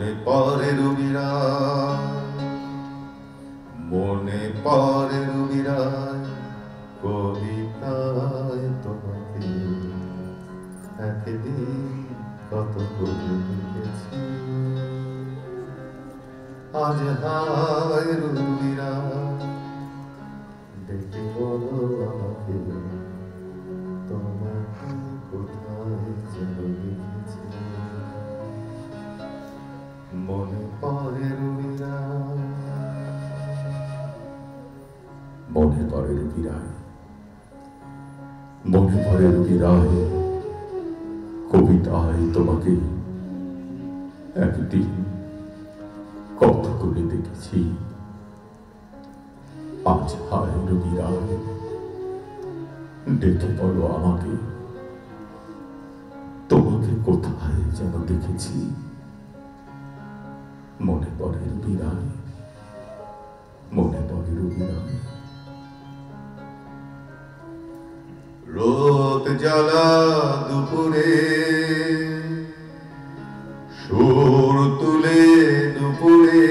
মনে পড়ে রবিরায়, মনে পড়ে রবিরায়, কবিতায় তোমাকে একদিন কত করে লিখেছি। আজ হায় রবিরায়, ডেকে বলো আমাকে তোমাকে কোথায় যেন লিখেছি। মনে পড়ে রবিরায়, মনে পড়ে রবিরায়, মনে পড়ে রবিরায়, কবিতায় তোমাকে একদিন কত করে দেখেছি। আজ হায় রবিরায়, ডেকে বলো আমাকে তোমাকে কোথায় যেন দেখেছি। মনে পড়ে রবিরায়, মনে পড়ে রবিরায়। রোদ জ্বালা দুপুরে সুর তুলে দুপুরে,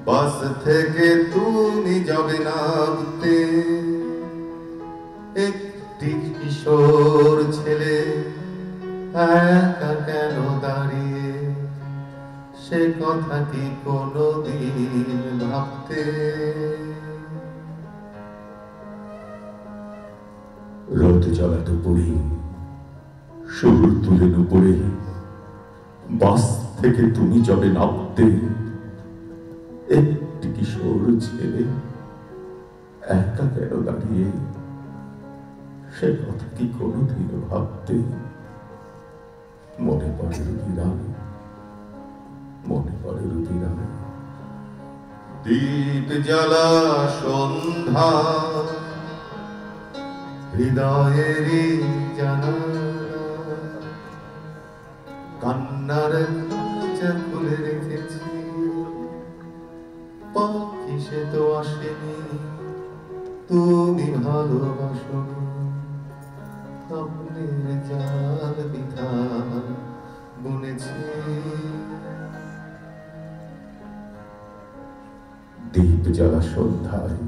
বাস থেকে তুমি যাবে নামতে। একটি কিশোর ছেলে একা কেন দাঁড়িয়ে, সে কথা কি কোনদিন ভাবতে? রোদ জ্বালা দুপুরে সুর তুলে দুপুরে, বাস থেকে তুমি যাবে নামতে। একটি কিশোর ছেলে একা কেন দাঁড়িয়ে, সে কথা কি কোনদিন ভাবতে? মনে পড়ে রবিরায়, মনে পড়ে রবিরায়। দীপ জ্বালা সন্ধ্যা হৃদয়েরই জানালা, কান্নার দরজা খুলে রেখেছি। পাখি সে তো আসেনি, তুমি ভালোবাসোনি, স্বপ্নের জাল বিধান বুনেছি। দীপ জ্বালা সন্ধ্যায়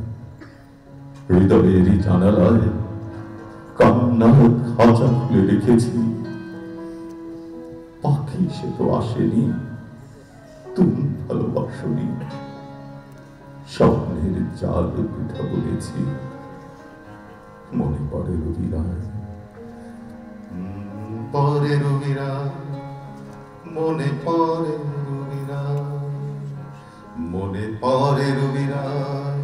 হৃদয়েরই জানালায়, কান্নার খাঁচা খুলে রেখেছি। পাখি সে তো আসেনি, তুমি ভালোবাসোনি, স্বপ্নের জাল পিঠা বলেছি। মনে পড়ে রবিরায়, পরে রবিরায়, মনে পড়ে রবিরায়, মনে পড়ে রবিরায়,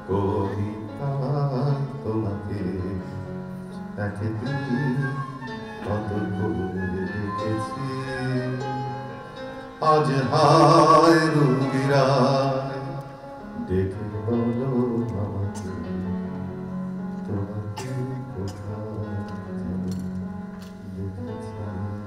কবিতায় তোমাকে একদিন কত করে লিখেছি। আজ হায় রবিরায়, ডেকে বলো আমাকে তোমাকে কোথায় যেন লিখেছি।